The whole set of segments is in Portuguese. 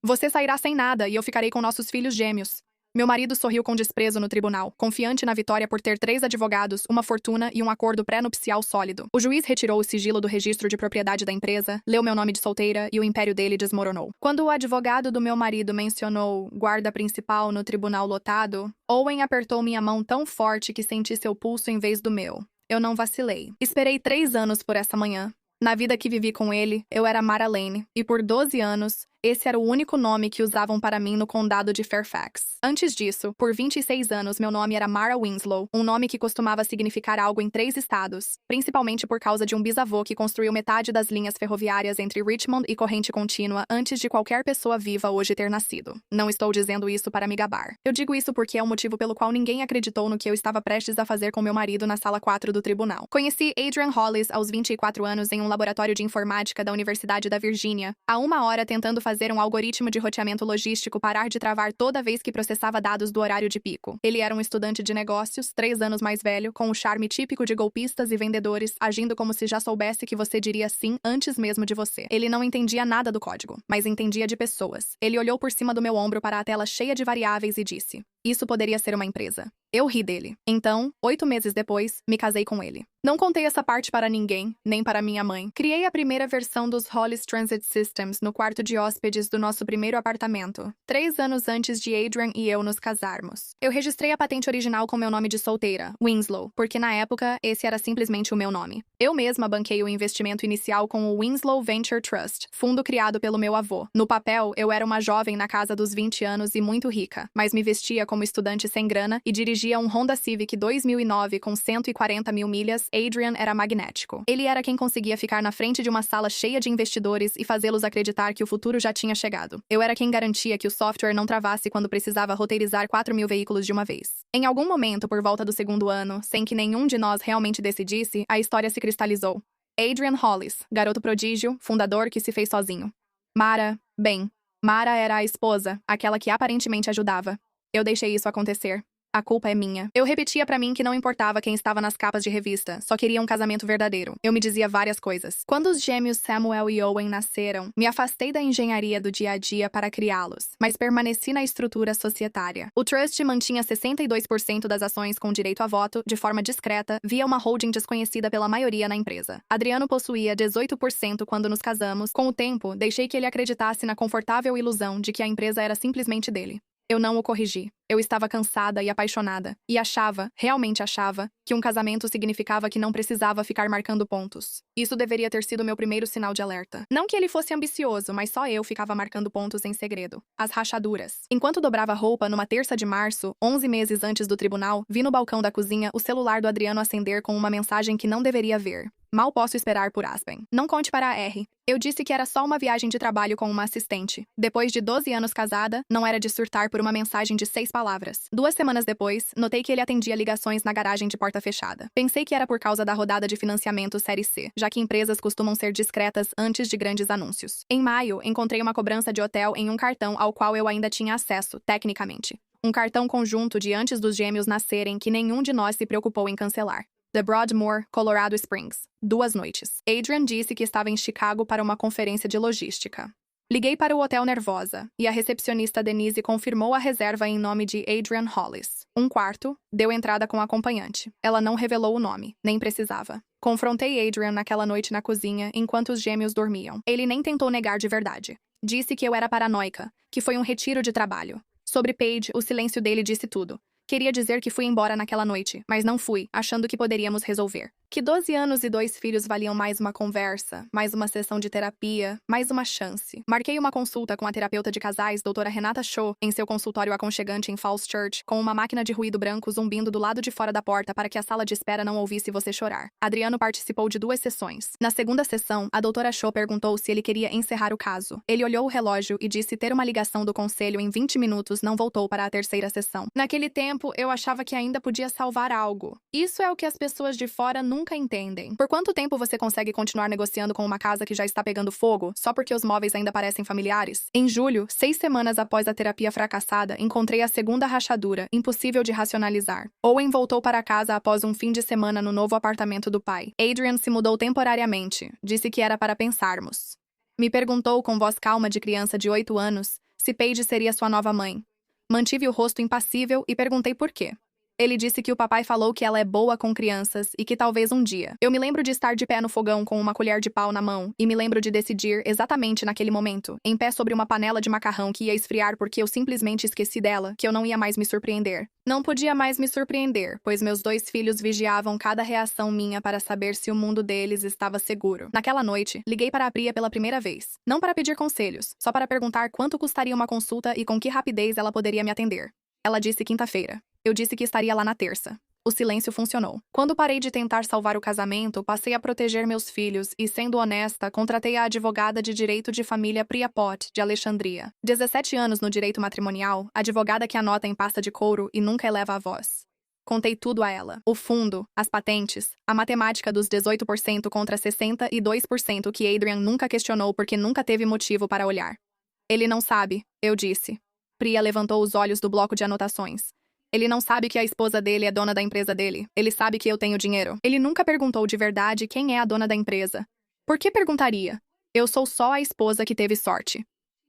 Você sairá sem nada e eu ficarei com nossos filhos gêmeos. Meu marido sorriu com desprezo no tribunal, confiante na vitória por ter 3 advogados, uma fortuna e um acordo pré-nupcial sólido. O juiz retirou o sigilo do registro de propriedade da empresa, leu meu nome de solteira e o império dele desmoronou. Quando o advogado do meu marido mencionou guarda principal no tribunal lotado, Owen apertou minha mão tão forte que senti seu pulso em vez do meu. Eu não vacilei. Esperei 3 anos por essa manhã. Na vida que vivi com ele, eu era Mara Lane, e por 12 anos, esse era o único nome que usavam para mim no condado de Fairfax. Antes disso, por 26 anos, meu nome era Mara Winslow, um nome que costumava significar algo em 3 estados, principalmente por causa de um bisavô que construiu metade das linhas ferroviárias entre Richmond e Corrente Contínua antes de qualquer pessoa viva hoje ter nascido. Não estou dizendo isso para me gabar. Eu digo isso porque é o motivo pelo qual ninguém acreditou no que eu estava prestes a fazer com meu marido na sala 4 do tribunal. Conheci Adrian Hollis aos 24 anos em um laboratório de informática da Universidade da Virgínia, há 1 hora tentando fazer um algoritmo de roteamento logístico parar de travar toda vez que processava dados do horário de pico. Ele era um estudante de negócios, 3 anos mais velho, com o charme típico de golpistas e vendedores, agindo como se já soubesse que você diria sim antes mesmo de você. Ele não entendia nada do código, mas entendia de pessoas. Ele olhou por cima do meu ombro para a tela cheia de variáveis e disse: isso poderia ser uma empresa. Eu ri dele. Então, 8 meses depois, me casei com ele. Não contei essa parte para ninguém, nem para minha mãe. Criei a primeira versão dos Hollis Transit Systems no quarto de hóspedes do nosso primeiro apartamento, 3 anos antes de Adrian e eu nos casarmos. Eu registrei a patente original com meu nome de solteira, Winslow, porque na época, esse era simplesmente o meu nome. Eu mesma banquei o investimento inicial com o Winslow Venture Trust, fundo criado pelo meu avô. No papel, eu era uma jovem na casa dos 20 anos e muito rica, mas me vestia como estudante sem grana e dirigia um Honda Civic 2009 com 140 mil milhas. Adrian era magnético. Ele era quem conseguia ficar na frente de uma sala cheia de investidores e fazê-los acreditar que o futuro já tinha chegado. Eu era quem garantia que o software não travasse quando precisava roteirizar 4.000 veículos de uma vez. Em algum momento, por volta do 2º ano, sem que nenhum de nós realmente decidisse, a história se cristalizou. Adrian Hollis, garoto prodígio, fundador que se fez sozinho. Mara era a esposa, aquela que aparentemente ajudava. Eu deixei isso acontecer. A culpa é minha. Eu repetia pra mim que não importava quem estava nas capas de revista, só queria um casamento verdadeiro. Eu me dizia várias coisas. Quando os gêmeos Samuel e Owen nasceram, me afastei da engenharia do dia a dia para criá-los, mas permaneci na estrutura societária. O Trust mantinha 62% das ações com direito a voto, de forma discreta, via uma holding desconhecida pela maioria na empresa. Adriano possuía 18% quando nos casamos. Com o tempo, deixei que ele acreditasse na confortável ilusão de que a empresa era simplesmente dele. Eu não o corrigi. Eu estava cansada e apaixonada, e realmente achava, que um casamento significava que não precisava ficar marcando pontos. Isso deveria ter sido meu primeiro sinal de alerta. Não que ele fosse ambicioso, mas só eu ficava marcando pontos em segredo. As rachaduras. Enquanto dobrava roupa numa terça de março, 11 meses antes do tribunal, vi no balcão da cozinha o celular do Adriano acender com uma mensagem que não deveria ver. Mal posso esperar por Aspen. Não conte para a R. Eu disse que era só uma viagem de trabalho com uma assistente. Depois de 12 anos casada, não era de surtar por uma mensagem de 6 palavras. 2 semanas depois, notei que ele atendia ligações na garagem de porta fechada. Pensei que era por causa da rodada de financiamento Série C, já que empresas costumam ser discretas antes de grandes anúncios. Em maio, encontrei uma cobrança de hotel em um cartão ao qual eu ainda tinha acesso, tecnicamente. Um cartão conjunto de antes dos gêmeos nascerem que nenhum de nós se preocupou em cancelar. The Broadmoor, Colorado Springs. 2 noites. Adrian disse que estava em Chicago para uma conferência de logística. Liguei para o hotel nervosa, e a recepcionista Denise confirmou a reserva em nome de Adrian Hollis. Um quarto, deu entrada com acompanhante. Ela não revelou o nome, nem precisava. Confrontei Adrian naquela noite na cozinha, enquanto os gêmeos dormiam. Ele nem tentou negar de verdade. Disse que eu era paranoica, que foi um retiro de trabalho. Sobre Paige, o silêncio dele disse tudo. Queria dizer que fui embora naquela noite, mas não fui, achando que poderíamos resolver. Que 12 anos e 2 filhos valiam mais uma conversa, mais uma sessão de terapia, mais uma chance. Marquei uma consulta com a terapeuta de casais, doutora Renata Shaw, em seu consultório aconchegante em Falls Church, com uma máquina de ruído branco zumbindo do lado de fora da porta para que a sala de espera não ouvisse você chorar. Adriano participou de 2 sessões. Na segunda sessão, a doutora Shaw perguntou se ele queria encerrar o caso. Ele olhou o relógio e disse ter uma ligação do conselho em 20 minutos não voltou para a terceira sessão. Naquele tempo, eu achava que ainda podia salvar algo. Isso é o que as pessoas de fora nunca entendem. Por quanto tempo você consegue continuar negociando com uma casa que já está pegando fogo, só porque os móveis ainda parecem familiares? Em julho, 6 semanas após a terapia fracassada, encontrei a segunda rachadura, impossível de racionalizar. Owen voltou para casa após um fim de semana no novo apartamento do pai. Adrian se mudou temporariamente. Disse que era para pensarmos. Me perguntou com voz calma de criança de 8 anos se Paige seria sua nova mãe. Mantive o rosto impassível e perguntei por quê. Ele disse que o papai falou que ela é boa com crianças e que talvez um dia. Eu me lembro de estar de pé no fogão com uma colher de pau na mão e me lembro de decidir exatamente naquele momento, em pé sobre uma panela de macarrão que ia esfriar porque eu simplesmente esqueci dela, que eu não ia mais me surpreender. Não podia mais me surpreender, pois meus 2 filhos vigiavam cada reação minha para saber se o mundo deles estava seguro. Naquela noite, liguei para a Priya pela primeira vez. Não para pedir conselhos, só para perguntar quanto custaria uma consulta e com que rapidez ela poderia me atender. Ela disse quinta-feira. Eu disse que estaria lá na terça. O silêncio funcionou. Quando parei de tentar salvar o casamento, passei a proteger meus filhos e, sendo honesta, contratei a advogada de direito de família Priya Pot, de Alexandria. 17 anos no direito matrimonial, advogada que anota em pasta de couro e nunca eleva a voz. Contei tudo a ela. O fundo, as patentes, a matemática dos 18% contra 62% que Adrian nunca questionou porque nunca teve motivo para olhar. Ele não sabe, eu disse. Priya levantou os olhos do bloco de anotações. Ele não sabe que a esposa dele é dona da empresa dele. Ele sabe que eu tenho dinheiro. Ele nunca perguntou de verdade quem é a dona da empresa. Por que perguntaria? Eu sou só a esposa que teve sorte.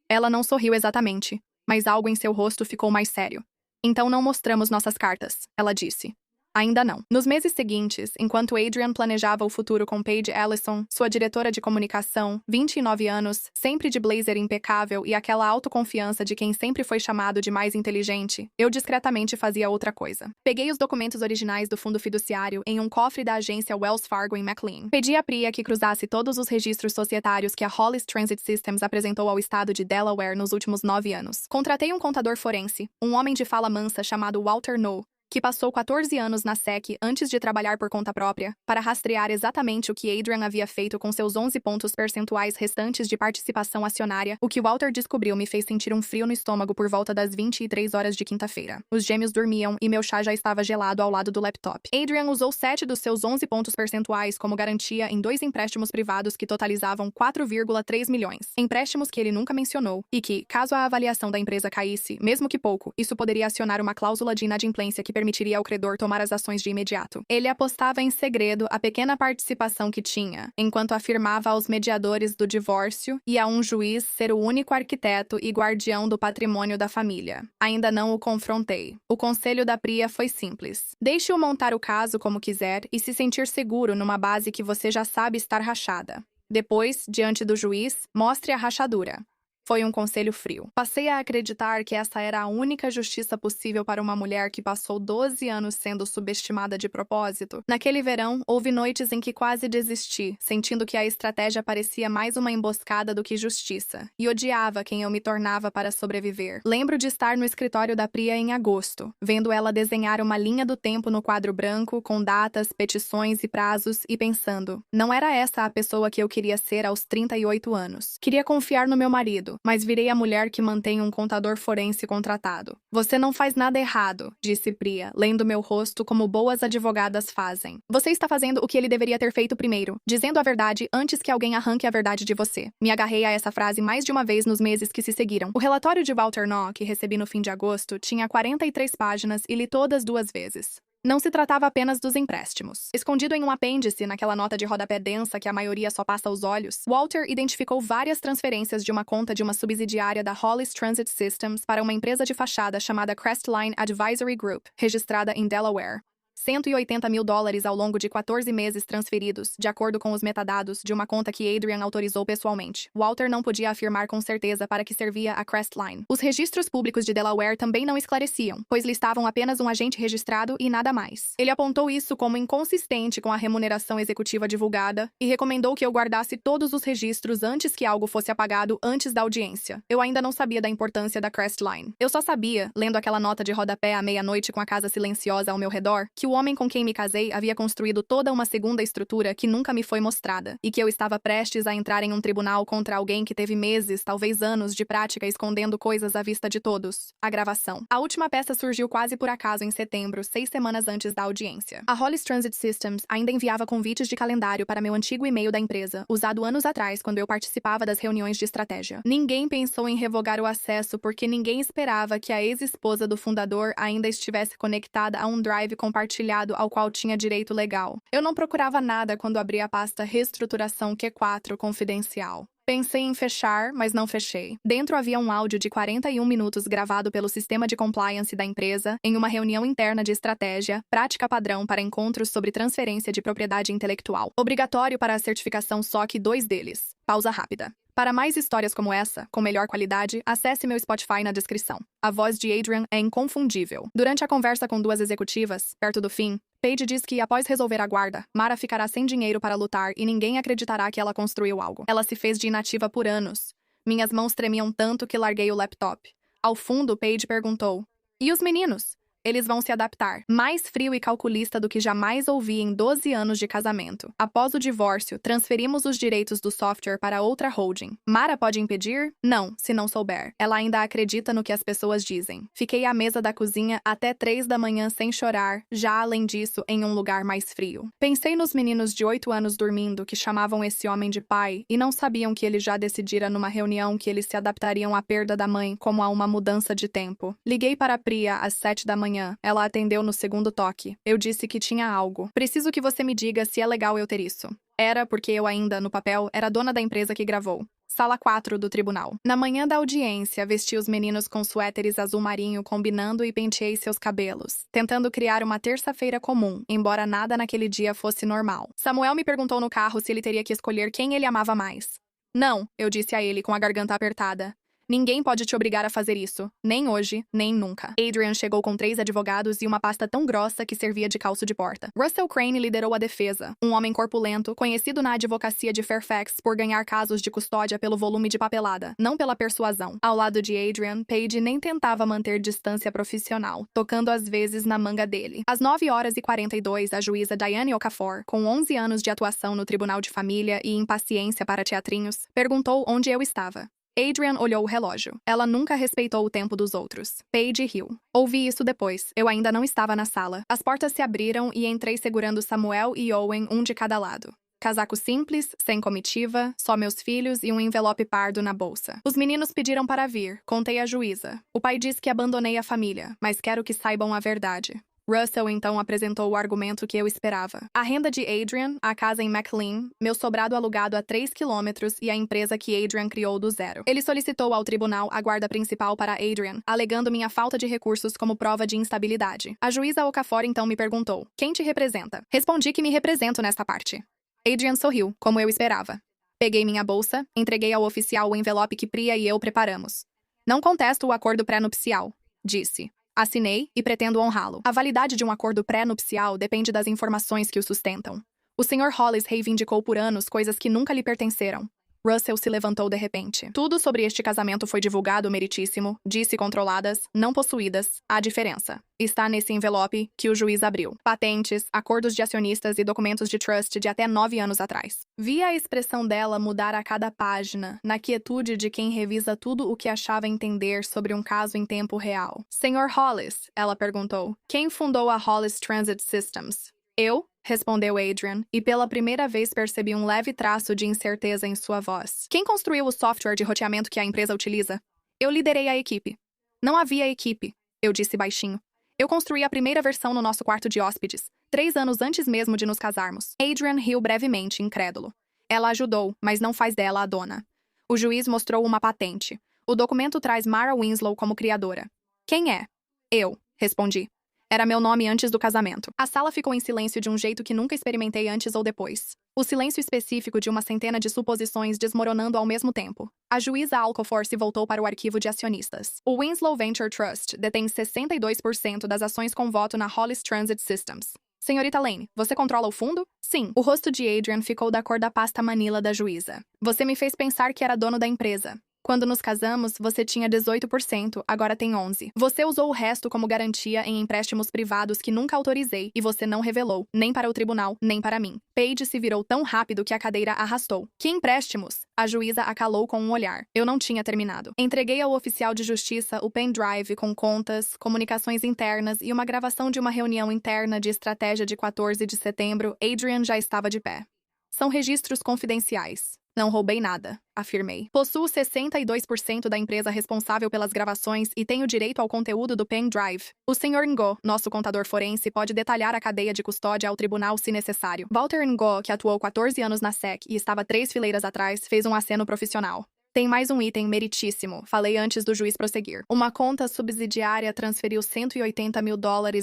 Ela não sorriu exatamente, mas algo em seu rosto ficou mais sério. Então não mostramos nossas cartas, ela disse. Ainda não. Nos meses seguintes, enquanto Adrian planejava o futuro com Paige Ellison, sua diretora de comunicação, 29 anos, sempre de blazer impecável e aquela autoconfiança de quem sempre foi chamado de mais inteligente, eu discretamente fazia outra coisa. Peguei os documentos originais do fundo fiduciário em um cofre da agência Wells Fargo em McLean. Pedi a Priya que cruzasse todos os registros societários que a Hollis Transit Systems apresentou ao estado de Delaware nos últimos 9 anos. Contratei um contador forense, um homem de fala mansa chamado Walter Noe, que passou 14 anos na SEC antes de trabalhar por conta própria, para rastrear exatamente o que Adrian havia feito com seus 11 pontos percentuais restantes de participação acionária. O que Walter descobriu me fez sentir um frio no estômago por volta das 23 horas de quinta-feira. Os gêmeos dormiam e meu chá já estava gelado ao lado do laptop. Adrian usou 7 dos seus 11 pontos percentuais como garantia em 2 empréstimos privados que totalizavam 4,3 milhões. Empréstimos que ele nunca mencionou e que, caso a avaliação da empresa caísse, mesmo que pouco, isso poderia acionar uma cláusula de inadimplência que permitiria ao credor tomar as ações de imediato. Ele apostava em segredo a pequena participação que tinha, enquanto afirmava aos mediadores do divórcio e a um juiz ser o único arquiteto e guardião do patrimônio da família. Ainda não o confrontei. O conselho da Priya foi simples. Deixe-o montar o caso como quiser e se sentir seguro numa base que você já sabe estar rachada. Depois, diante do juiz, mostre a rachadura. Foi um conselho frio. Passei a acreditar que essa era a única justiça possível para uma mulher que passou 12 anos sendo subestimada de propósito. Naquele verão, houve noites em que quase desisti, sentindo que a estratégia parecia mais uma emboscada do que justiça, e odiava quem eu me tornava para sobreviver. Lembro de estar no escritório da Priya em agosto, vendo ela desenhar uma linha do tempo no quadro branco, com datas, petições e prazos, e pensando, não era essa a pessoa que eu queria ser aos 38 anos. Queria confiar no meu marido, mas virei a mulher que mantém um contador forense contratado. Você não faz nada errado, disse Priya, lendo meu rosto como boas advogadas fazem. Você está fazendo o que ele deveria ter feito primeiro, dizendo a verdade antes que alguém arranque a verdade de você. Me agarrei a essa frase mais de uma vez nos meses que se seguiram. O relatório de Walter Noe, que recebi no fim de agosto, tinha 43 páginas e li todas 2 vezes. Não se tratava apenas dos empréstimos. Escondido em um apêndice naquela nota de rodapé densa que a maioria só passa aos olhos, Walter identificou várias transferências de uma conta de uma subsidiária da Hollis Transit Systems para uma empresa de fachada chamada Crestline Advisory Group, registrada em Delaware. $180 mil ao longo de 14 meses transferidos, de acordo com os metadados, de uma conta que Adrian autorizou pessoalmente. Walter não podia afirmar com certeza para que servia a Crestline. Os registros públicos de Delaware também não esclareciam, pois listavam apenas um agente registrado e nada mais. Ele apontou isso como inconsistente com a remuneração executiva divulgada e recomendou que eu guardasse todos os registros antes que algo fosse apagado antes da audiência. Eu ainda não sabia da importância da Crestline. Eu só sabia, lendo aquela nota de rodapé à meia-noite com a casa silenciosa ao meu redor, que o homem com quem me casei havia construído toda uma segunda estrutura que nunca me foi mostrada, e que eu estava prestes a entrar em um tribunal contra alguém que teve meses, talvez anos, de prática escondendo coisas à vista de todos. A gravação. A última peça surgiu quase por acaso em setembro, 6 semanas antes da audiência. A Hollis Transit Systems ainda enviava convites de calendário para meu antigo e-mail da empresa, usado anos atrás quando eu participava das reuniões de estratégia. Ninguém pensou em revogar o acesso porque ninguém esperava que a ex-esposa do fundador ainda estivesse conectada a um drive compartilhado ao qual tinha direito legal. Eu não procurava nada quando abri a pasta Reestruturação Q4 Confidencial. Pensei em fechar, mas não fechei. Dentro havia um áudio de 41 minutos gravado pelo sistema de compliance da empresa em uma reunião interna de estratégia, prática padrão para encontros sobre transferência de propriedade intelectual. Obrigatório para a certificação SOC 2 deles. Pausa rápida. Para mais histórias como essa, com melhor qualidade, acesse meu Spotify na descrição. A voz de Adrian é inconfundível. Durante a conversa com duas executivas, perto do fim, Paige diz que, após resolver a guarda, Mara ficará sem dinheiro para lutar e ninguém acreditará que ela construiu algo. Ela se fez de inativa por anos. Minhas mãos tremiam tanto que larguei o laptop. Ao fundo, Paige perguntou: "E os meninos? Eles vão se adaptar." Mais frio e calculista do que jamais ouvi em 12 anos de casamento. Após o divórcio, transferimos os direitos do software para outra holding. Mara pode impedir? Não, se não souber. Ela ainda acredita no que as pessoas dizem. Fiquei à mesa da cozinha até 3 da manhã sem chorar, já além disso, em um lugar mais frio. Pensei nos meninos de 8 anos dormindo que chamavam esse homem de pai e não sabiam que ele já decidira numa reunião que eles se adaptariam à perda da mãe como a uma mudança de tempo. Liguei para a Priya às 7 da manhã. Ela atendeu no segundo toque. Eu disse que tinha algo. Preciso que você me diga se é legal eu ter isso. Era porque eu ainda, no papel, era dona da empresa que gravou. Sala 4 do tribunal. Na manhã da audiência, vesti os meninos com suéteres azul marinho combinando e penteei seus cabelos, tentando criar uma terça-feira comum, embora nada naquele dia fosse normal. Samuel me perguntou no carro se ele teria que escolher quem ele amava mais. Não, eu disse a ele com a garganta apertada. Ninguém pode te obrigar a fazer isso, nem hoje, nem nunca. Adrian chegou com 3 advogados e uma pasta tão grossa que servia de calço de porta. Russell Crane liderou a defesa, um homem corpulento, conhecido na advocacia de Fairfax por ganhar casos de custódia pelo volume de papelada, não pela persuasão. Ao lado de Adrian, Paige nem tentava manter distância profissional, tocando às vezes na manga dele. Às 9h42, a juíza Diane Okafor, com 11 anos de atuação no Tribunal de Família e impaciência para teatrinhos, perguntou onde eu estava. Adrian olhou o relógio. Ela nunca respeitou o tempo dos outros. Paige riu. Ouvi isso depois. Eu ainda não estava na sala. As portas se abriram e entrei segurando Samuel e Owen, um de cada lado. Casaco simples, sem comitiva, só meus filhos e um envelope pardo na bolsa. Os meninos pediram para vir. Contei à juíza. O pai disse que abandonei a família, mas quero que saibam a verdade. Russell então apresentou o argumento que eu esperava. A renda de Adrian, a casa em McLean, meu sobrado alugado a 3 quilômetros e a empresa que Adrian criou do zero. Ele solicitou ao tribunal a guarda principal para Adrian, alegando minha falta de recursos como prova de instabilidade. A juíza Okafor então me perguntou: "Quem te representa?" Respondi que me represento nesta parte. Adrian sorriu, como eu esperava. Peguei minha bolsa, entreguei ao oficial o envelope que Priya e eu preparamos. "Não contesto o acordo pré-nupcial", disse. Assinei e pretendo honrá-lo. A validade de um acordo pré-nupcial depende das informações que o sustentam. O Sr. Hollis reivindicou por anos coisas que nunca lhe pertenceram. Russell se levantou de repente. "Tudo sobre este casamento foi divulgado, meritíssimo, disse controladas, não possuídas. Há diferença. Está nesse envelope que o juiz abriu. Patentes, acordos de acionistas e documentos de trust de até 9 anos atrás." Vi a expressão dela mudar a cada página, na quietude de quem revisa tudo o que achava entender sobre um caso em tempo real. "Sr. Hollis", ela perguntou, "quem fundou a Hollis Transit Systems?" "Eu", respondeu Adrian, e pela primeira vez percebi um leve traço de incerteza em sua voz. "Quem construiu o software de roteamento que a empresa utiliza?" "Eu liderei a equipe." "Não havia equipe", eu disse baixinho. "Eu construí a primeira versão no nosso quarto de hóspedes, 3 anos antes mesmo de nos casarmos." Adrian riu brevemente, incrédulo. "Ela ajudou, mas não faz dela a dona." O juiz mostrou uma patente. O documento traz Mara Winslow como criadora. "Quem é?" "Eu", respondi. Era meu nome antes do casamento. A sala ficou em silêncio de um jeito que nunca experimentei antes ou depois. O silêncio específico de uma centena de suposições desmoronando ao mesmo tempo. A juíza Okafor se voltou para o arquivo de acionistas. O Winslow Venture Trust detém 62% das ações com voto na Hollis Transit Systems. "Senhorita Lane, você controla o fundo?" "Sim." O rosto de Adrian ficou da cor da pasta manila da juíza. "Você me fez pensar que era dono da empresa. Quando nos casamos, você tinha 18%, agora tem 11%. Você usou o resto como garantia em empréstimos privados que nunca autorizei e você não revelou, nem para o tribunal, nem para mim." Paige se virou tão rápido que a cadeira arrastou. "Que empréstimos?" A juíza a calou com um olhar. Eu não tinha terminado. Entreguei ao oficial de justiça o pendrive com contas, comunicações internas e uma gravação de uma reunião interna de estratégia de 14 de setembro. Adrian já estava de pé. "São registros confidenciais." Não roubei nada, afirmei. Possuo 62% da empresa responsável pelas gravações e tenho direito ao conteúdo do pen drive. O Sr. Ngo, nosso contador forense, pode detalhar a cadeia de custódia ao tribunal se necessário. Walter Ngo, que atuou 14 anos na SEC e estava 3 fileiras atrás, fez um aceno profissional. Tem mais um item meritíssimo, falei antes do juiz prosseguir. Uma conta subsidiária transferiu $180 mil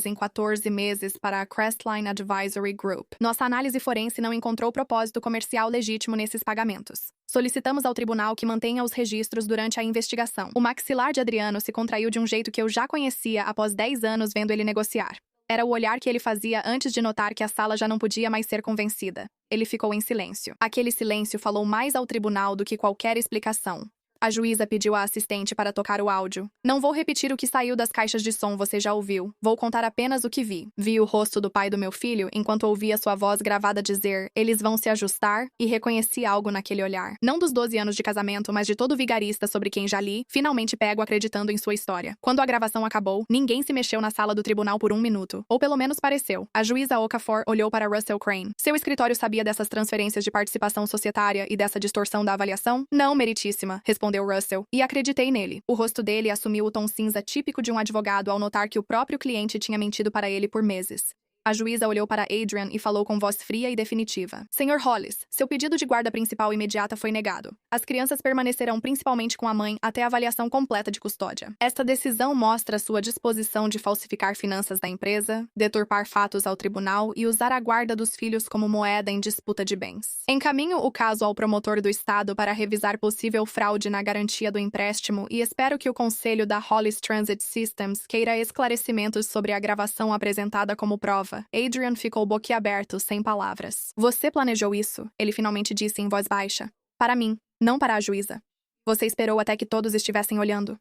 em 14 meses para a Crestline Advisory Group. Nossa análise forense não encontrou propósito comercial legítimo nesses pagamentos. Solicitamos ao tribunal que mantenha os registros durante a investigação. O maxilar de Adriano se contraiu de um jeito que eu já conhecia após 10 anos vendo ele negociar. Era o olhar que ele fazia antes de notar que a sala já não podia mais ser convencida. Ele ficou em silêncio. Aquele silêncio falou mais ao tribunal do que qualquer explicação. A juíza pediu à assistente para tocar o áudio. Não vou repetir o que saiu das caixas de som, você já ouviu. Vou contar apenas o que vi. Vi o rosto do pai do meu filho enquanto ouvia sua voz gravada dizer: eles vão se ajustar, e reconheci algo naquele olhar. Não dos 12 anos de casamento, mas de todo vigarista sobre quem já li, finalmente pego acreditando em sua história. Quando a gravação acabou, ninguém se mexeu na sala do tribunal por 1 minuto. Ou pelo menos pareceu. A juíza Okafor olhou para Russell Crane. Seu escritório sabia dessas transferências de participação societária e dessa distorção da avaliação? Não, meritíssima, respondeu Russell, e acreditei nele. O rosto dele assumiu o tom cinza típico de um advogado ao notar que o próprio cliente tinha mentido para ele por meses. A juíza olhou para Adrian e falou com voz fria e definitiva. Sr. Hollis, seu pedido de guarda principal imediata foi negado. As crianças permanecerão principalmente com a mãe até a avaliação completa de custódia. Esta decisão mostra sua disposição de falsificar finanças da empresa, deturpar fatos ao tribunal e usar a guarda dos filhos como moeda em disputa de bens. Encaminho o caso ao promotor do Estado para revisar possível fraude na garantia do empréstimo e espero que o conselho da Hollis Transit Systems queira esclarecimentos sobre a gravação apresentada como prova. Adrian ficou boquiaberto, sem palavras. Você planejou isso? Ele finalmente disse em voz baixa. Para mim, não para a juíza. Você esperou até que todos estivessem olhando.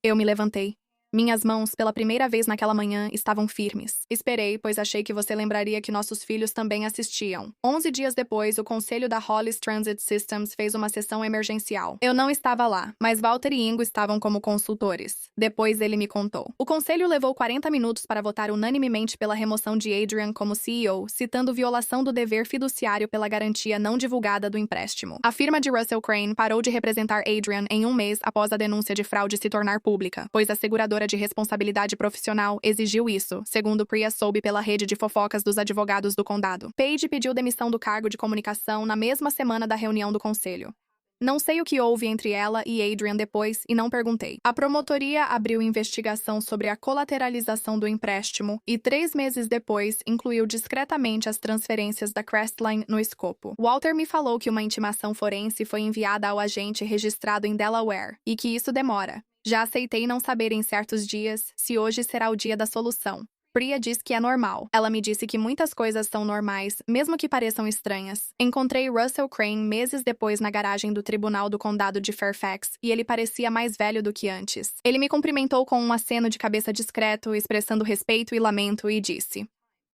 Eu me levantei. Minhas mãos, pela primeira vez naquela manhã, estavam firmes. Esperei, pois achei que você lembraria que nossos filhos também assistiam. 11 dias depois, o conselho da Hollis Transit Systems fez uma sessão emergencial. Eu não estava lá, mas Walter e Ingo estavam como consultores. Depois ele me contou. O conselho levou 40 minutos para votar unanimemente pela remoção de Adrian como CEO, citando violação do dever fiduciário pela garantia não divulgada do empréstimo. A firma de Russell Crane parou de representar Adrian em 1 mês após a denúncia de fraude se tornar pública, pois a seguradora de responsabilidade profissional exigiu isso, segundo Priya soube pela rede de fofocas dos advogados do condado. Paige pediu demissão do cargo de comunicação na mesma semana da reunião do conselho. Não sei o que houve entre ela e Adrian depois e não perguntei. A promotoria abriu investigação sobre a colateralização do empréstimo e 3 meses depois incluiu discretamente as transferências da Crestline no escopo. Walter me falou que uma intimação forense foi enviada ao agente registrado em Delaware e que isso demora. Já aceitei não saber em certos dias se hoje será o dia da solução. Priya diz que é normal. Ela me disse que muitas coisas são normais, mesmo que pareçam estranhas. Encontrei Russell Crane meses depois na garagem do Tribunal do Condado de Fairfax e ele parecia mais velho do que antes. Ele me cumprimentou com um aceno de cabeça discreto, expressando respeito e lamento, e disse: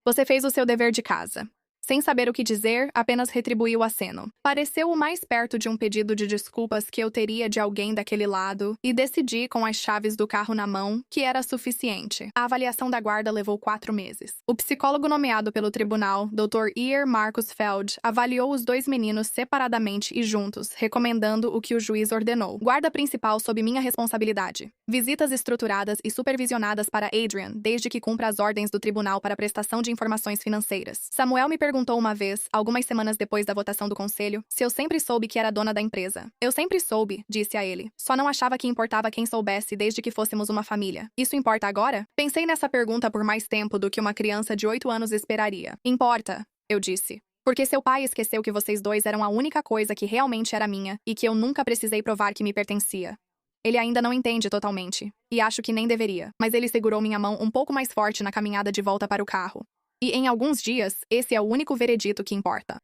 "Você fez o seu dever de casa." Sem saber o que dizer, apenas retribuí o aceno. Pareceu o mais perto de um pedido de desculpas que eu teria de alguém daquele lado, e decidi, com as chaves do carro na mão, que era suficiente. A avaliação da guarda levou 4 meses. O psicólogo nomeado pelo tribunal, Dr. Iyer Marcus Feld, avaliou os 2 meninos separadamente e juntos, recomendando o que o juiz ordenou. Guarda principal sob minha responsabilidade. Visitas estruturadas e supervisionadas para Adrian, desde que cumpra as ordens do tribunal para prestação de informações financeiras. Samuel me perguntou uma vez, algumas semanas depois da votação do conselho, se eu sempre soube que era dona da empresa. Eu sempre soube, disse a ele. Só não achava que importava quem soubesse desde que fôssemos uma família. Isso importa agora? Pensei nessa pergunta por mais tempo do que uma criança de 8 anos esperaria. Importa, eu disse. Porque seu pai esqueceu que vocês dois eram a única coisa que realmente era minha e que eu nunca precisei provar que me pertencia. Ele ainda não entende totalmente, e acho que nem deveria, mas ele segurou minha mão um pouco mais forte na caminhada de volta para o carro. E em alguns dias, esse é o único veredito que importa.